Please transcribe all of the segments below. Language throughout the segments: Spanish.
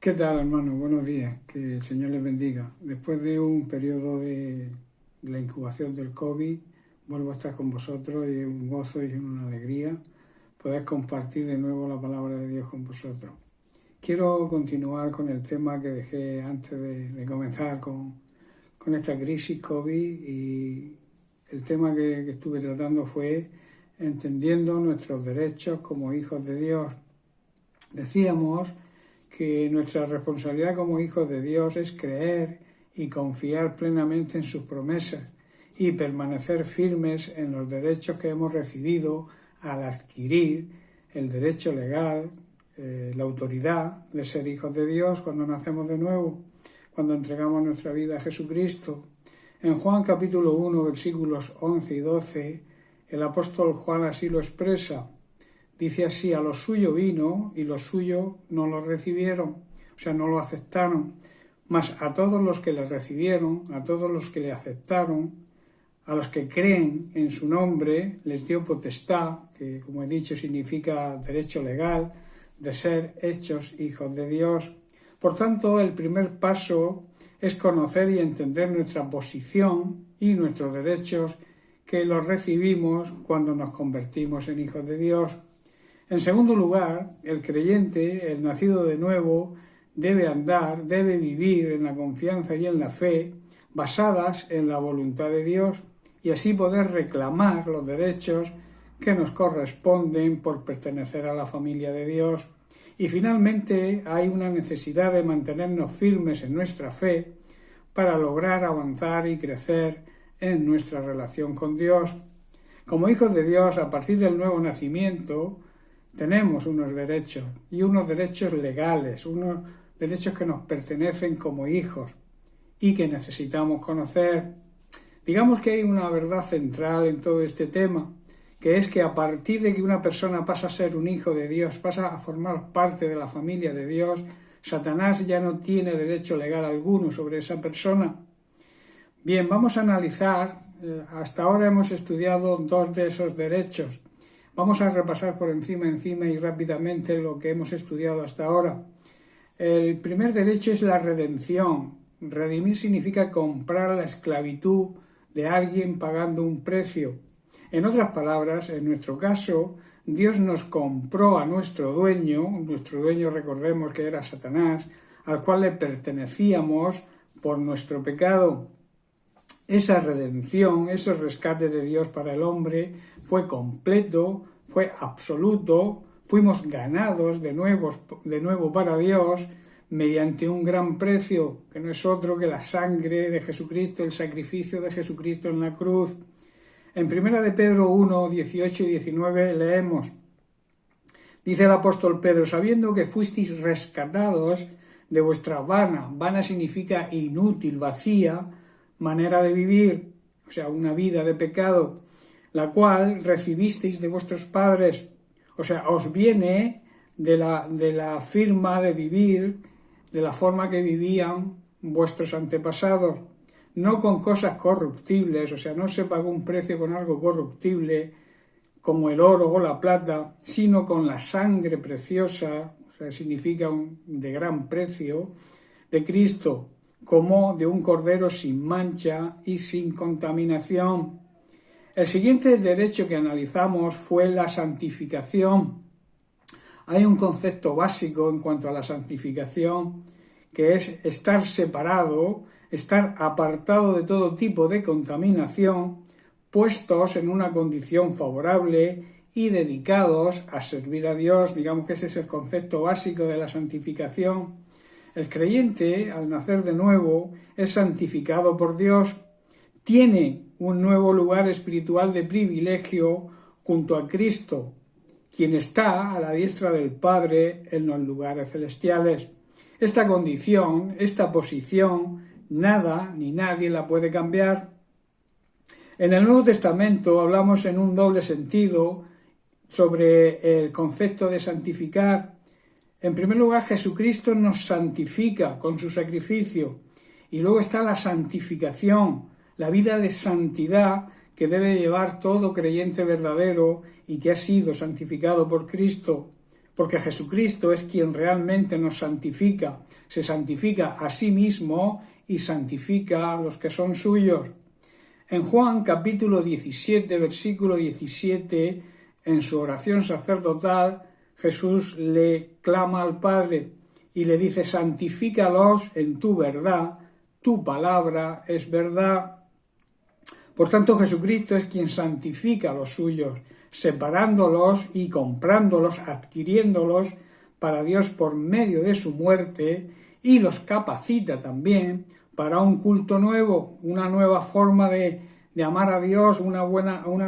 ¿Qué tal, hermano? Buenos días, que el Señor les bendiga. Después de un periodo de la incubación del COVID, vuelvo a estar con vosotros y es un gozo y una alegría poder compartir de nuevo la palabra de Dios con vosotros. Quiero continuar con el tema que dejé antes de comenzar con esta crisis COVID, y el tema que estuve tratando fue entendiendo nuestros derechos como hijos de Dios. Decíamos que nuestra responsabilidad como hijos de Dios es creer y confiar plenamente en sus promesas y permanecer firmes en los derechos que hemos recibido al adquirir el derecho legal, la autoridad de ser hijos de Dios cuando nacemos de nuevo, cuando entregamos nuestra vida a Jesucristo. En Juan capítulo 1, versículos 11 y 12, el apóstol Juan así lo expresa. Dice así: a lo suyo vino y los suyos no lo recibieron, o sea, no lo aceptaron. Mas a todos los que le recibieron, a todos los que le aceptaron, a los que creen en su nombre, les dio potestad, que como he dicho significa derecho legal, de ser hechos hijos de Dios. Por tanto, el primer paso es conocer y entender nuestra posición y nuestros derechos, que los recibimos cuando nos convertimos en hijos de Dios. En segundo lugar, el creyente, el nacido de nuevo, debe vivir en la confianza y en la fe basadas en la voluntad de Dios, y así poder reclamar los derechos que nos corresponden por pertenecer a la familia de Dios. Y finalmente hay una necesidad de mantenernos firmes en nuestra fe para lograr avanzar y crecer en nuestra relación con Dios. Como hijos de Dios, a partir del nuevo nacimiento, tenemos unos derechos, y unos derechos legales, unos derechos que nos pertenecen como hijos y que necesitamos conocer. Digamos que hay una verdad central en todo este tema, que es que a partir de que una persona pasa a ser un hijo de Dios, pasa a formar parte de la familia de Dios, Satanás ya no tiene derecho legal alguno sobre esa persona. Bien, vamos a analizar, hasta ahora hemos estudiado dos de esos derechos. Vamos a repasar por encima y rápidamente lo que hemos estudiado hasta ahora. El primer derecho es la redención. Redimir significa comprar la esclavitud de alguien pagando un precio. En otras palabras, en nuestro caso, Dios nos compró a nuestro dueño recordemos que era Satanás, al cual le pertenecíamos por nuestro pecado. Esa redención, ese rescate de Dios para el hombre fue completo, fue absoluto, fuimos ganados de nuevo para Dios mediante un gran precio, que no es otro que la sangre de Jesucristo, el sacrificio de Jesucristo en la cruz. En 1 de Pedro 1, 18 y 19 leemos, dice el apóstol Pedro: sabiendo que fuisteis rescatados de vuestra vana significa inútil, vacía, manera de vivir, o sea, una vida de pecado, la cual recibisteis de vuestros padres, o sea, os viene de la firma de vivir, de la forma que vivían vuestros antepasados, no con cosas corruptibles, o sea, no se pagó un precio con algo corruptible, como el oro o la plata, sino con la sangre preciosa, o sea, significa de gran precio, de Cristo, como de un cordero sin mancha y sin contaminación. El siguiente derecho que analizamos fue la santificación. Hay un concepto básico en cuanto a la santificación, que es estar separado, estar apartado de todo tipo de contaminación, puestos en una condición favorable y dedicados a servir a Dios. Digamos que ese es el concepto básico de la santificación. El creyente, al nacer de nuevo, es santificado por Dios, tiene un nuevo lugar espiritual de privilegio junto a Cristo, quien está a la diestra del Padre en los lugares celestiales. Esta condición, esta posición, nada ni nadie la puede cambiar. En el Nuevo Testamento hablamos en un doble sentido sobre el concepto de santificar. En primer lugar, Jesucristo nos santifica con su sacrificio, y luego está la santificación, la vida de santidad que debe llevar todo creyente verdadero y que ha sido santificado por Cristo. porque Jesucristo es quien realmente nos santifica, se santifica a sí mismo y santifica a los que son suyos. En Juan capítulo 17, versículo 17, en su oración sacerdotal, Jesús le clama al Padre y le dice: santifícalos en tu verdad, tu palabra es verdad. Por tanto, Jesucristo es quien santifica a los suyos, separándolos y comprándolos, adquiriéndolos para Dios por medio de su muerte, y los capacita también para un culto nuevo, una nueva forma de amar a Dios, una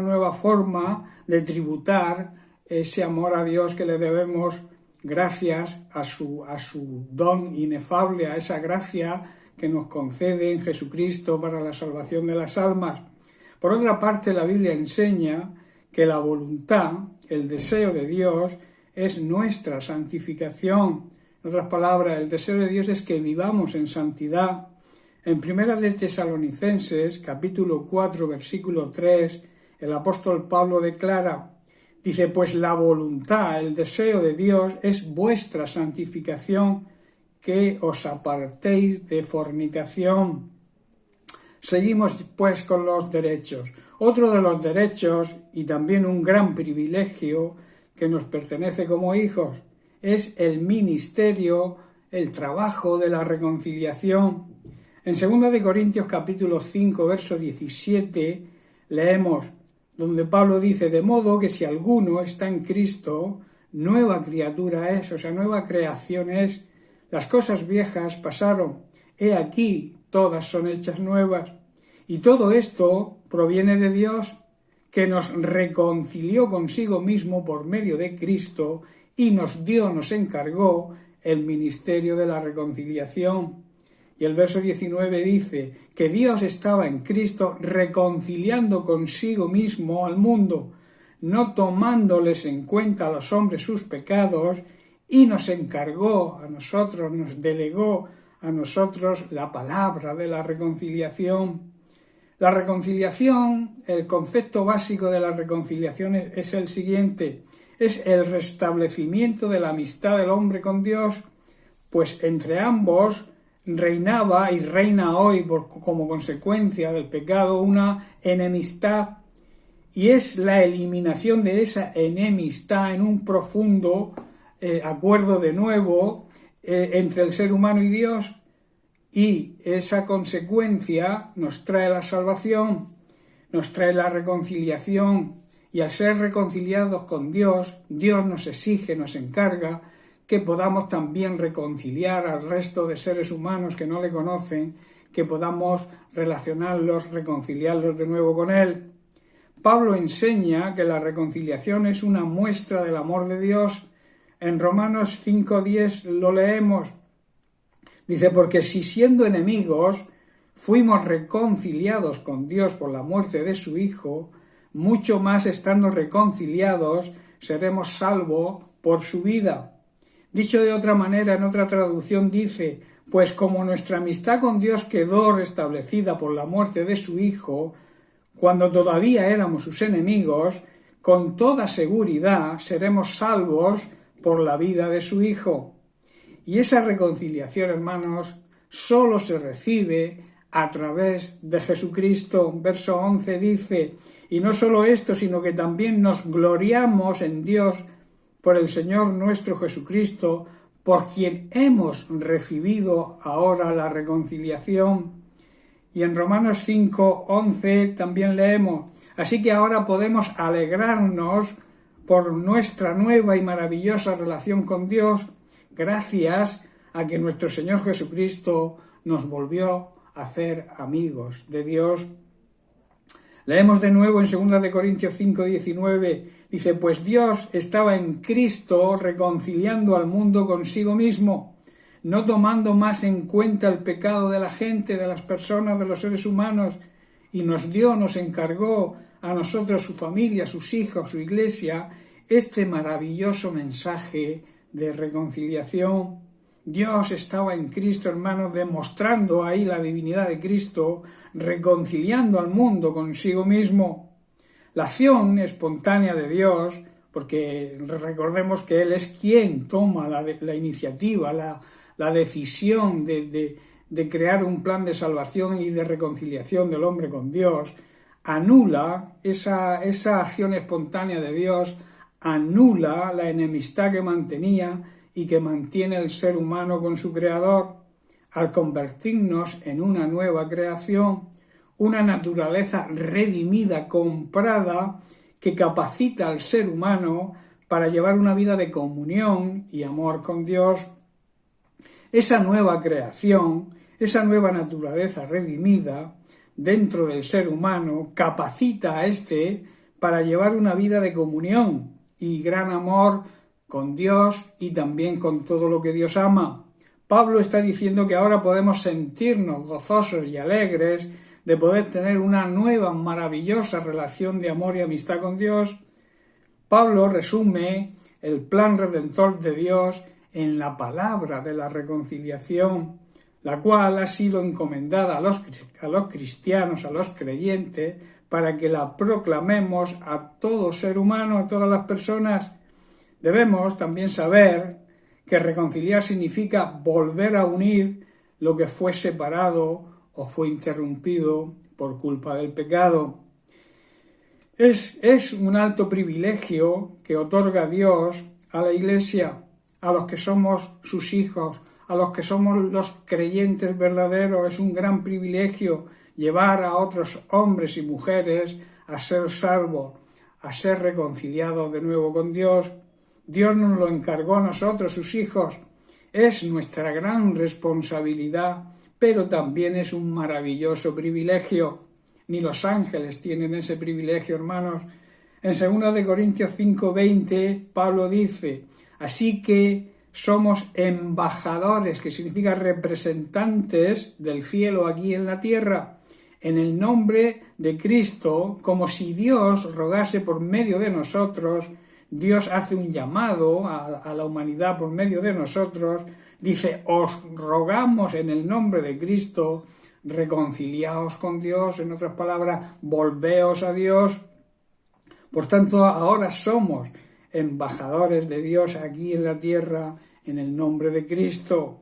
nueva forma de tributar ese amor a Dios que le debemos gracias a su don inefable, a esa gracia que nos concede en Jesucristo para la salvación de las almas. Por otra parte, la Biblia enseña que la voluntad, el deseo de Dios, es nuestra santificación. En otras palabras, el deseo de Dios es que vivamos en santidad. En 1 de Tesalonicenses, capítulo 4, versículo 3, el apóstol Pablo declara, dice: pues la voluntad, el deseo de Dios es vuestra santificación, que os apartéis de fornicación. Seguimos pues con los derechos. Otro de los derechos, y también un gran privilegio que nos pertenece como hijos, es el ministerio, el trabajo de la reconciliación. En 2 de Corintios capítulo 5, verso 17, leemos, donde Pablo dice: de modo que si alguno está en Cristo, nueva criatura es, o sea, nueva creación es. Las cosas viejas pasaron, he aquí, todas son hechas nuevas. Y todo esto proviene de Dios, que nos reconcilió consigo mismo por medio de Cristo y nos encargó el ministerio de la reconciliación. Y el verso 19 dice que Dios estaba en Cristo reconciliando consigo mismo al mundo, no tomándoles en cuenta a los hombres sus pecados, y nos encargó a nosotros, nos delegó a nosotros la palabra de la reconciliación. La reconciliación, el concepto básico de la reconciliación es el siguiente: es el restablecimiento de la amistad del hombre con Dios, pues entre ambos reinaba y reina hoy como consecuencia del pecado una enemistad, y es la eliminación de esa enemistad en un profundo acuerdo de nuevo entre el ser humano y Dios, y esa consecuencia nos trae la salvación, nos trae la reconciliación, y al ser reconciliados con Dios, Dios nos exige, nos encarga que podamos también reconciliar al resto de seres humanos que no le conocen, que podamos relacionarlos, reconciliarlos de nuevo con Él. Pablo enseña que la reconciliación es una muestra del amor de Dios. En Romanos 5:10 lo leemos. Dice: porque si siendo enemigos fuimos reconciliados con Dios por la muerte de su Hijo, mucho más estando reconciliados seremos salvos por su vida. Dicho de otra manera, en otra traducción dice: pues como nuestra amistad con Dios quedó restablecida por la muerte de su Hijo, cuando todavía éramos sus enemigos, con toda seguridad seremos salvos por la vida de su Hijo. Y esa reconciliación, hermanos, solo se recibe a través de Jesucristo. Verso 11 dice: y no solo esto, sino que también nos gloriamos en Dios por el Señor nuestro Jesucristo, por quien hemos recibido ahora la reconciliación. Y en Romanos 5:11 también leemos: así que ahora podemos alegrarnos por nuestra nueva y maravillosa relación con Dios, gracias a que nuestro Señor Jesucristo nos volvió a hacer amigos de Dios. Leemos de nuevo en 2 de Corintios 5:19, dice: pues Dios estaba en Cristo reconciliando al mundo consigo mismo, no tomando más en cuenta el pecado de la gente, de las personas, de los seres humanos, y nos encargó a nosotros, su familia, sus hijos, su iglesia, este maravilloso mensaje de reconciliación. Dios estaba en Cristo, hermanos, demostrando ahí la divinidad de Cristo, reconciliando al mundo consigo mismo. La acción espontánea de Dios porque recordemos que Él es quien toma la iniciativa, la decisión de crear un plan de salvación y de reconciliación del hombre con Dios, anula esa acción espontánea de Dios, anula la enemistad que mantenía y que mantiene el ser humano con su Creador, al convertirnos en una nueva creación, una naturaleza redimida, comprada, que capacita al ser humano para llevar una vida de comunión y amor con Dios. Esa nueva creación, esa nueva naturaleza redimida dentro del ser humano capacita a éste para llevar una vida de comunión y gran amor con Dios y también con todo lo que Dios ama. Pablo está diciendo que ahora podemos sentirnos gozosos y alegres de poder tener una nueva, maravillosa relación de amor y amistad con Dios. Pablo resume el plan redentor de Dios en la palabra de la reconciliación, la cual ha sido encomendada a los cristianos, a los creyentes, para que la proclamemos a todo ser humano, a todas las personas. Debemos también saber que reconciliar significa volver a unir lo que fue separado o fue interrumpido por culpa del pecado. Es un alto privilegio que otorga Dios a la Iglesia, a los que somos sus hijos, a los que somos los creyentes verdaderos. Es un gran privilegio llevar a otros hombres y mujeres a ser salvos, a ser reconciliados de nuevo con Dios. Dios nos lo encargó a nosotros, sus hijos. Es nuestra gran responsabilidad, pero también es un maravilloso privilegio. Ni los ángeles tienen ese privilegio, hermanos. En 2 Corintios 5:20, Pablo dice: así que somos embajadores, que significa representantes del cielo aquí en la tierra, en el nombre de Cristo, como si Dios rogase por medio de nosotros. Dios hace un llamado a la humanidad por medio de nosotros. Dice: os rogamos en el nombre de Cristo, reconciliaos con Dios, en otras palabras, volveos a Dios. Por tanto, ahora somos embajadores de Dios aquí en la tierra, en el nombre de Cristo.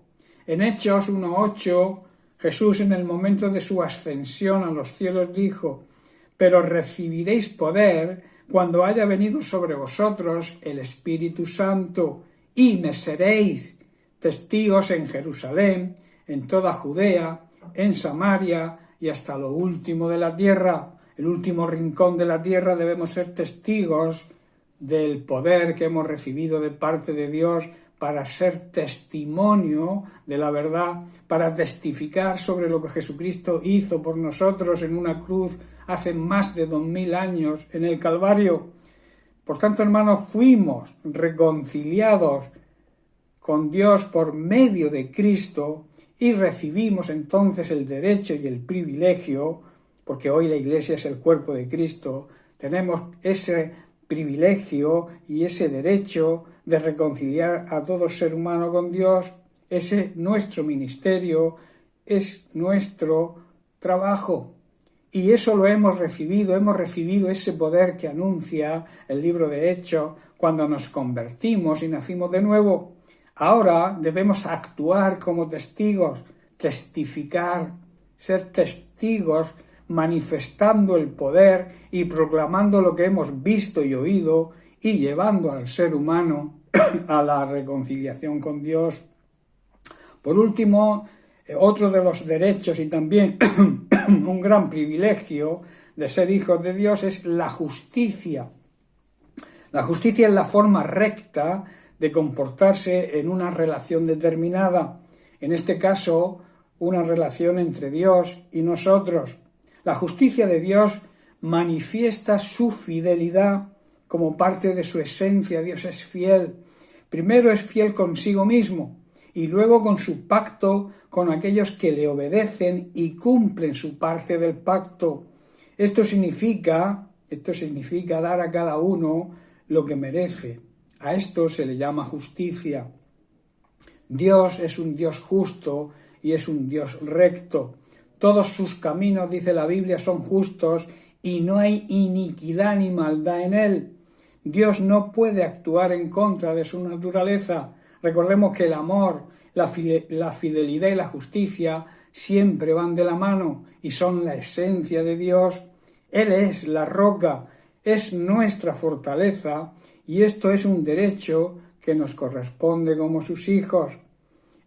En Hechos 1:8, Jesús, en el momento de su ascensión a los cielos, dijo: pero recibiréis poder cuando haya venido sobre vosotros el Espíritu Santo, y me seréis testigos en Jerusalén, en toda Judea, en Samaria y hasta lo último de la tierra. El último rincón de la tierra. Debemos ser testigos del poder que hemos recibido de parte de Dios para ser testimonio de la verdad, para testificar sobre lo que Jesucristo hizo por nosotros en una cruz hace más de 2000 años en el Calvario. Por tanto, hermanos, fuimos reconciliados con Dios por medio de Cristo y recibimos entonces el derecho y el privilegio, porque hoy la Iglesia es el cuerpo de Cristo, tenemos ese privilegio y ese derecho de reconciliar a todo ser humano con Dios. Ese nuestro ministerio, es nuestro trabajo. Y eso lo hemos recibido ese poder que anuncia el libro de Hechos cuando nos convertimos y nacimos de nuevo. Ahora debemos actuar como testigos, testificar, ser testigos, manifestando el poder y proclamando lo que hemos visto y oído y llevando al ser humano a la reconciliación con Dios. Por último, otro de los derechos y también un gran privilegio de ser hijos de Dios es la justicia. La justicia es la forma recta de comportarse en una relación determinada, en este caso, una relación entre Dios y nosotros. La justicia de Dios manifiesta su fidelidad como parte de su esencia. Dios es fiel. Primero es fiel consigo mismo y luego con su pacto con aquellos que le obedecen y cumplen su parte del pacto. Esto significa dar a cada uno lo que merece. A esto se le llama justicia. Dios es un Dios justo y es un Dios recto. Todos sus caminos, dice la Biblia, son justos y no hay iniquidad ni maldad en él. Dios no puede actuar en contra de su naturaleza. Recordemos que el amor, la fidelidad y la justicia siempre van de la mano y son la esencia de Dios. Él es la roca, es nuestra fortaleza y esto es un derecho que nos corresponde como sus hijos.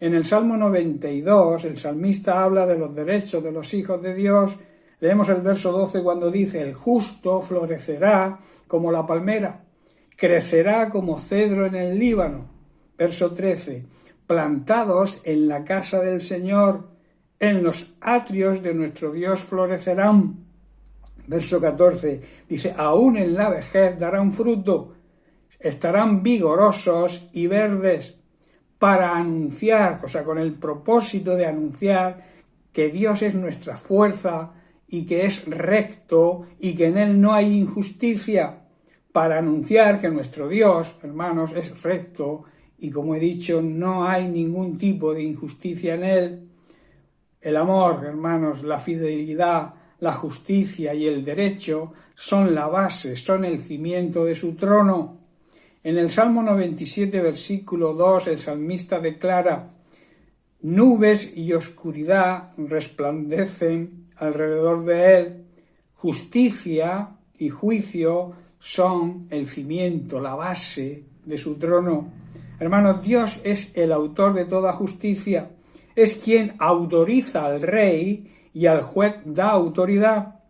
En el Salmo 92, el salmista habla de los derechos de los hijos de Dios. Leemos el verso 12 cuando dice: el justo florecerá como la palmera, crecerá como cedro en el Líbano. Verso 13, plantados en la casa del Señor, en los atrios de nuestro Dios florecerán. Verso 14 dice: aún en la vejez darán fruto, estarán vigorosos y verdes, para anunciar, o sea, con el propósito de anunciar que Dios es nuestra fuerza y que es recto y que en Él no hay injusticia, para anunciar que nuestro Dios, hermanos, es recto y, como he dicho, no hay ningún tipo de injusticia en Él. El amor, hermanos, la fidelidad, la justicia y el derecho son la base, son el cimiento de su trono. En el Salmo 97, versículo 2, el salmista declara: nubes y oscuridad resplandecen alrededor de él, justicia y juicio son el cimiento, la base de su trono. Hermanos, Dios es el autor de toda justicia, es quien autoriza al rey y al juez da autoridad.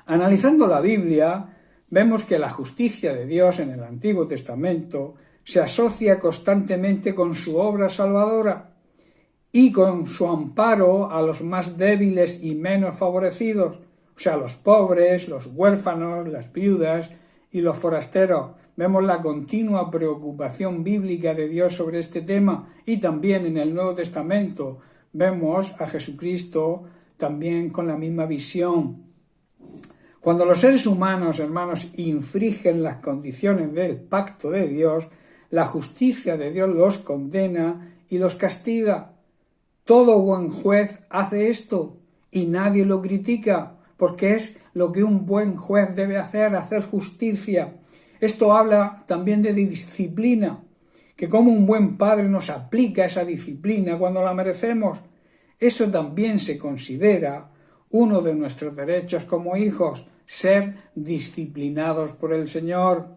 Analizando la Biblia, vemos que la justicia de Dios en el Antiguo Testamento se asocia constantemente con su obra salvadora y con su amparo a los más débiles y menos favorecidos, o sea, los pobres, los huérfanos, las viudas y los forasteros. Vemos la continua preocupación bíblica de Dios sobre este tema, y también en el Nuevo Testamento vemos a Jesucristo también con la misma visión. Cuando los seres humanos, hermanos, infringen las condiciones del pacto de Dios, la justicia de Dios los condena y los castiga. Todo buen juez hace esto y nadie lo critica, porque es lo que un buen juez debe hacer justicia. Esto habla también de disciplina, que como un buen padre nos aplica esa disciplina cuando la merecemos. Eso también se considera uno de nuestros derechos como hijos, ser disciplinados por el Señor.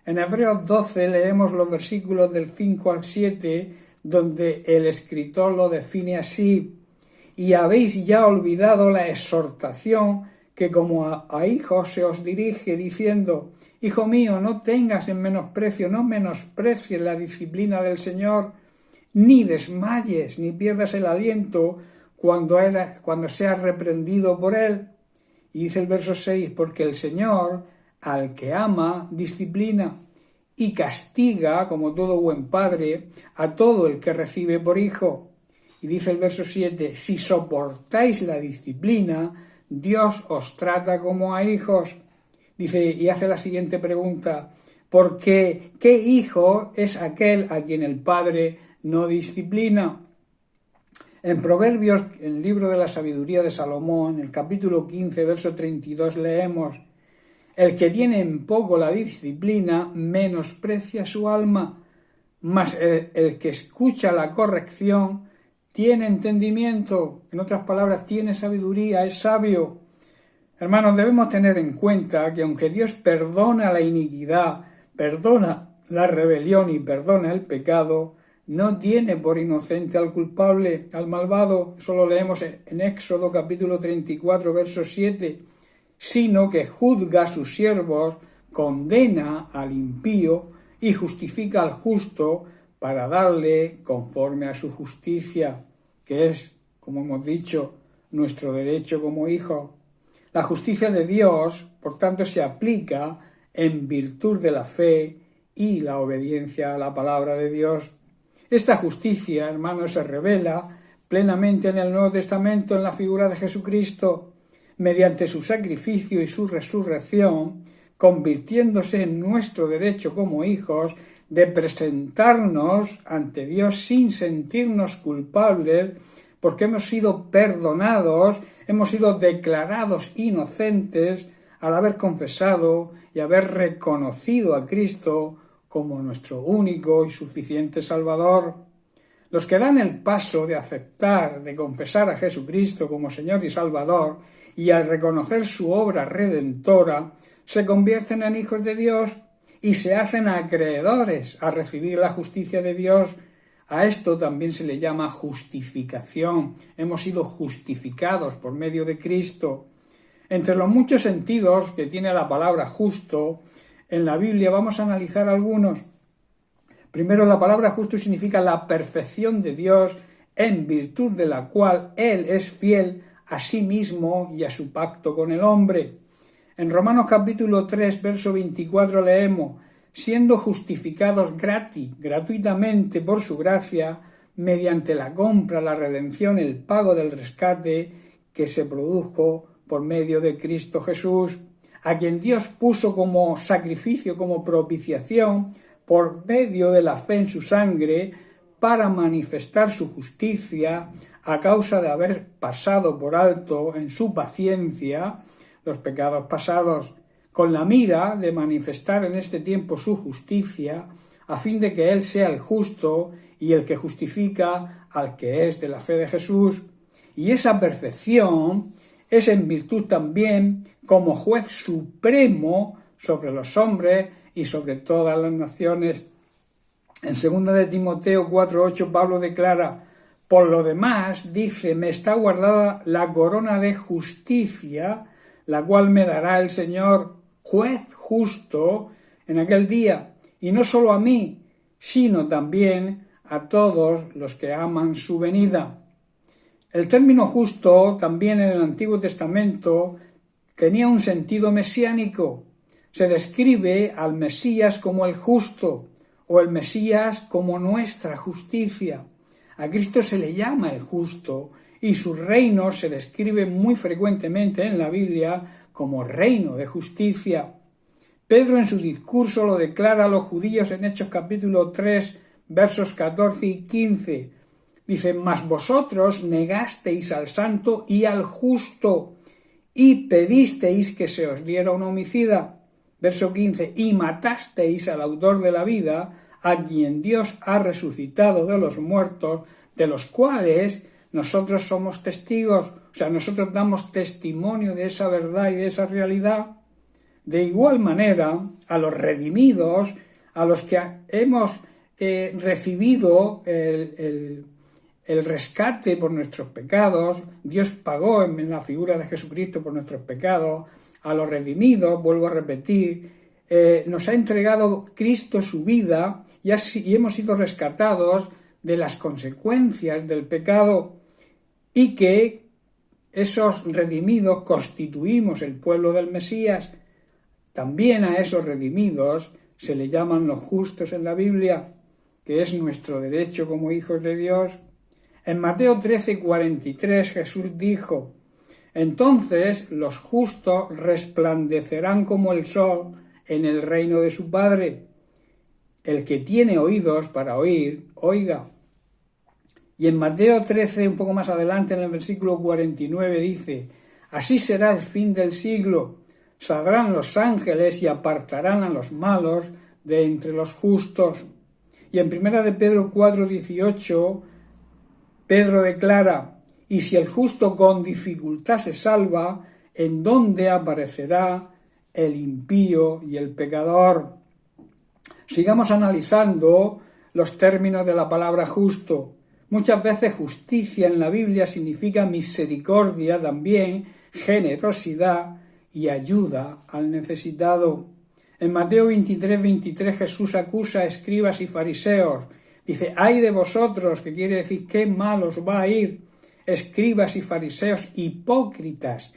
En Hebreos 12 leemos los versículos del 5 al 7, donde el escritor lo define así: y habéis ya olvidado la exhortación que como a hijos se os dirige, diciendo: hijo mío, no tengas en menosprecio, no menosprecies la disciplina del Señor, ni desmayes, ni pierdas el aliento cuando seas reprendido por Él. Y dice el verso 6, porque el Señor al que ama disciplina y castiga, como todo buen padre, a todo el que recibe por hijo. Y dice el verso 7, si soportáis la disciplina, Dios os trata como a hijos. Dice, y hace la siguiente pregunta: porque ¿qué hijo es aquel a quien el padre no disciplina? En Proverbios, en el libro de la sabiduría de Salomón, en el capítulo 15, verso 32, leemos: el que tiene en poco la disciplina menosprecia su alma, mas el que escucha la corrección tiene entendimiento. En otras palabras, tiene sabiduría, es sabio. Hermanos, debemos tener en cuenta que aunque Dios perdona la iniquidad, perdona la rebelión y perdona el pecado, no tiene por inocente al culpable, al malvado. Eso lo leemos en Éxodo capítulo 34, verso 7, sino que juzga a sus siervos, condena al impío y justifica al justo para darle conforme a su justicia, que es, como hemos dicho, nuestro derecho como hijos. La justicia de Dios, por tanto, se aplica en virtud de la fe y la obediencia a la palabra de Dios. Esta justicia, hermanos, se revela plenamente en el Nuevo Testamento en la figura de Jesucristo, mediante su sacrificio y su resurrección, convirtiéndose en nuestro derecho como hijos de presentarnos ante Dios sin sentirnos culpables, porque hemos sido perdonados, hemos sido declarados inocentes al haber confesado y haber reconocido a Cristo como nuestro único y suficiente Salvador. Los que dan el paso de aceptar, de confesar a Jesucristo como Señor y Salvador, y al reconocer su obra redentora, se convierten en hijos de Dios y se hacen acreedores a recibir la justicia de Dios. A esto también se le llama justificación. Hemos sido justificados por medio de Cristo. Entre los muchos sentidos que tiene la palabra justo en la Biblia vamos a analizar algunos. Primero, la palabra justo significa la perfección de Dios, en virtud de la cual Él es fiel a sí mismo y a su pacto con el hombre. En Romanos capítulo 3, verso 24 leemos: siendo justificados gratuitamente por su gracia, mediante la compra, la redención, el pago del rescate que se produjo por medio de Cristo Jesús, a quien Dios puso como sacrificio, como propiciación, por medio de la fe en su sangre, para manifestar su justicia a causa de haber pasado por alto en su paciencia los pecados pasados, con la mira de manifestar en este tiempo su justicia, a fin de que Él sea el justo y el que justifica al que es de la fe de Jesús. Y esa perfección es en virtud también como juez supremo sobre los hombres y sobre todas las naciones. En 2 de Timoteo 4:8 Pablo declara: por lo demás, dice, me está guardada la corona de justicia, la cual me dará el Señor, juez justo, en aquel día, y no solo a mí, sino también a todos los que aman su venida. El término justo también en el Antiguo Testamento tenía un sentido mesiánico. Se describe al Mesías como el justo, o el Mesías como nuestra justicia. A Cristo se le llama el justo, y su reino se describe muy frecuentemente en la Biblia como reino de justicia. Pedro en su discurso lo declara a los judíos en Hechos capítulo 3, versos 14 y 15. Dice: mas vosotros negasteis al santo y al justo, y pedisteis que se os diera un homicida. Verso 15, y matasteis al autor de la vida, a quien Dios ha resucitado de los muertos, de los cuales nosotros somos testigos. O sea, nosotros damos testimonio de esa verdad y de esa realidad. De igual manera, a los redimidos, a los que hemos recibido el rescate por nuestros pecados, Dios pagó en la figura de Jesucristo por nuestros pecados. A los redimidos, vuelvo a repetir, nos ha entregado Cristo su vida y hemos sido rescatados de las consecuencias del pecado, y que esos redimidos constituimos el pueblo del Mesías. También a esos redimidos se le llaman los justos en la Biblia, que es nuestro derecho como hijos de Dios. En Mateo 13:43 Jesús dijo: entonces los justos resplandecerán como el sol en el reino de su Padre. El que tiene oídos para oír, oiga. Y en Mateo 13, un poco más adelante, en el versículo 49, dice: así será el fin del siglo. Saldrán los ángeles y apartarán a los malos de entre los justos. Y en 1 de Pedro 4:18, Pedro declara: y si el justo con dificultad se salva, ¿en dónde aparecerá el impío y el pecador? Sigamos analizando los términos de la palabra justo. Muchas veces justicia en la Biblia significa misericordia también, generosidad y ayuda al necesitado. En Mateo 23:23 Jesús acusa a escribas y fariseos. Dice: ay de vosotros, que quiere decir qué mal os va a ir, escribas y fariseos hipócritas,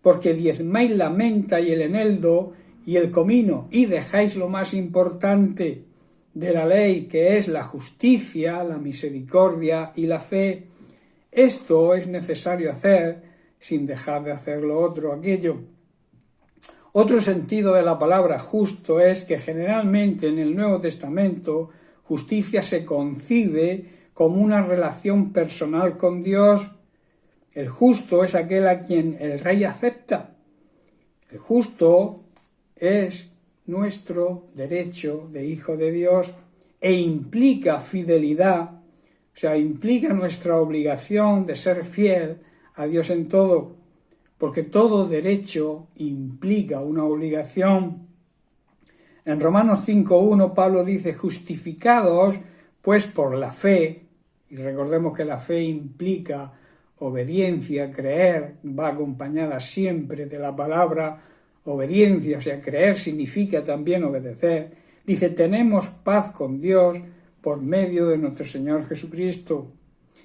porque diezmáis la menta y el eneldo y el comino, y dejáis lo más importante de la ley, que es la justicia, la misericordia y la fe. Esto es necesario hacer sin dejar de hacer lo otro, aquello. Otro sentido de la palabra justo es que generalmente en el Nuevo Testamento justicia se concibe como una relación personal con Dios. El justo es aquel a quien el rey acepta. El justo es nuestro derecho de hijo de Dios e implica fidelidad, o sea, implica nuestra obligación de ser fiel a Dios en todo, porque todo derecho implica una obligación. En Romanos 5.1 Pablo dice, justificados pues por la fe, y recordemos que la fe implica obediencia, creer, va acompañada siempre de la palabra obediencia, o sea, creer significa también obedecer. Dice, tenemos paz con Dios por medio de nuestro Señor Jesucristo.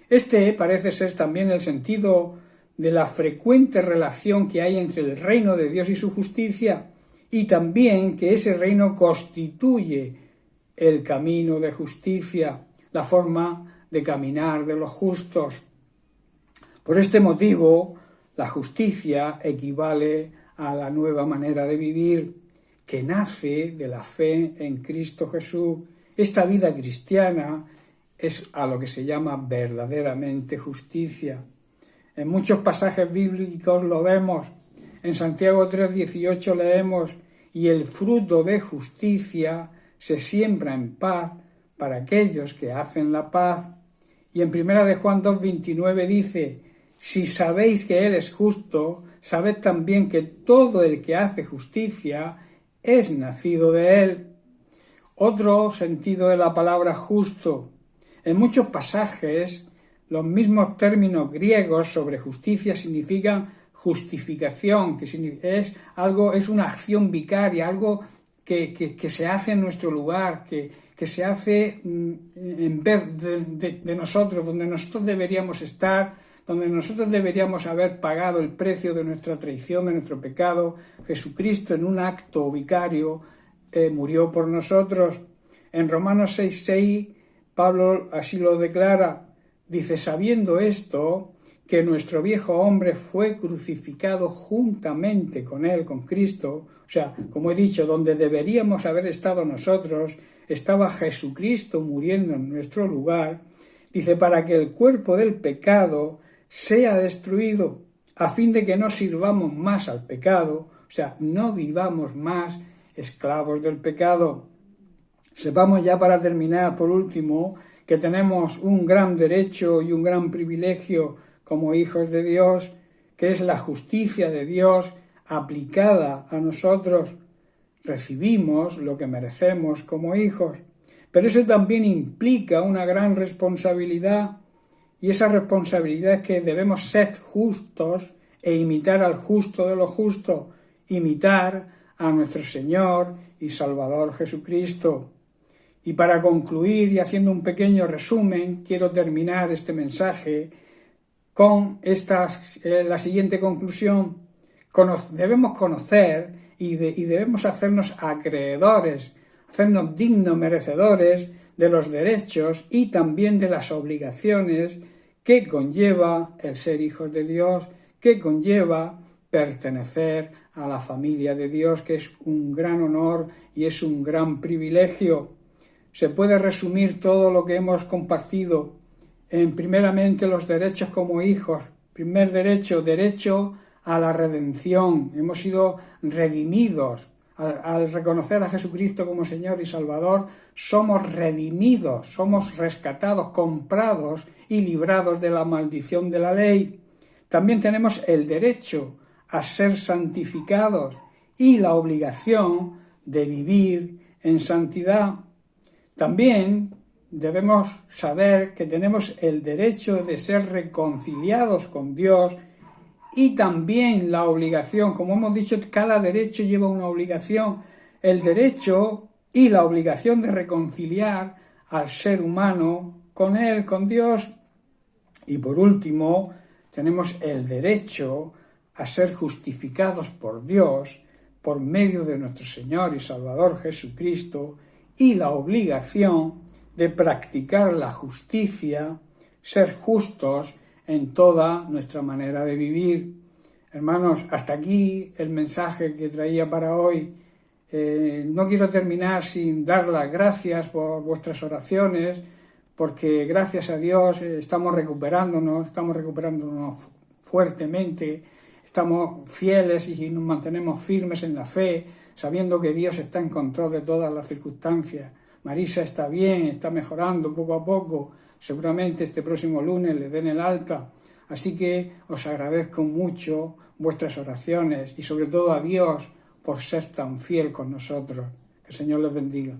Este parece ser también el sentido de la frecuente relación que hay entre el reino de Dios y su justicia, y también que ese reino constituye el camino de justicia, la forma de caminar de los justos. Por este motivo, la justicia equivale a la nueva manera de vivir que nace de la fe en Cristo Jesús. Esta vida cristiana es a lo que se llama verdaderamente justicia. En muchos pasajes bíblicos lo vemos. En Santiago 3:18 leemos, y el fruto de justicia se siembra en paz para aquellos que hacen la paz. Y en 1 de Juan 2:29 dice, si sabéis que Él es justo, sabed también que todo el que hace justicia es nacido de Él. Otro sentido de la palabra justo. En muchos pasajes, los mismos términos griegos sobre justicia significan justificación, que es una acción vicaria, algo que se hace en nuestro lugar, que se hace en vez de nosotros, donde nosotros deberíamos estar, donde nosotros deberíamos haber pagado el precio de nuestra traición, de nuestro pecado. Jesucristo en un acto vicario murió por nosotros. En Romanos 6:6 Pablo así lo declara, dice, sabiendo esto, que nuestro viejo hombre fue crucificado juntamente con él, con Cristo, o sea, como he dicho, donde deberíamos haber estado nosotros, estaba Jesucristo muriendo en nuestro lugar, dice, para que el cuerpo del pecado sea destruido, a fin de que no sirvamos más al pecado, o sea, no vivamos más esclavos del pecado. Sepamos ya para terminar, por último, que tenemos un gran derecho y un gran privilegio como hijos de Dios, que es la justicia de Dios aplicada a nosotros. Recibimos lo que merecemos como hijos, pero eso también implica una gran responsabilidad, y esa responsabilidad es que debemos ser justos e imitar al justo de los justos, imitar a nuestro Señor y Salvador Jesucristo. Y para concluir y haciendo un pequeño resumen, quiero terminar este mensaje con la siguiente conclusión. Debemos conocer y debemos hacernos acreedores, hacernos dignos merecedores de los derechos y también de las obligaciones que conlleva el ser hijos de Dios, que conlleva pertenecer a la familia de Dios, que es un gran honor y es un gran privilegio. Se puede resumir todo lo que hemos compartido en primeramente los derechos como hijos. Primer derecho a la redención. Hemos sido redimidos. Al reconocer a Jesucristo como Señor y Salvador, somos redimidos, somos rescatados, comprados y librados de la maldición de la ley. También tenemos el derecho a ser santificados y la obligación de vivir en santidad. También debemos saber que tenemos el derecho de ser reconciliados con Dios y también la obligación, como hemos dicho, cada derecho lleva una obligación, el derecho y la obligación de reconciliar al ser humano con Él, con Dios. Y por último, tenemos el derecho a ser justificados por Dios por medio de nuestro Señor y Salvador Jesucristo y la obligación de practicar la justicia, ser justos en toda nuestra manera de vivir. Hermanos, hasta aquí el mensaje que traía para hoy. No quiero terminar sin dar las gracias por vuestras oraciones, porque gracias a Dios estamos recuperándonos fuertemente. estamos fieles y nos mantenemos firmes en la fe, sabiendo que Dios está en control de todas las circunstancias. Marisa está bien, está mejorando poco a poco, seguramente este próximo lunes le den el alta. Así que os agradezco mucho vuestras oraciones y sobre todo a Dios por ser tan fiel con nosotros. Que el Señor les bendiga.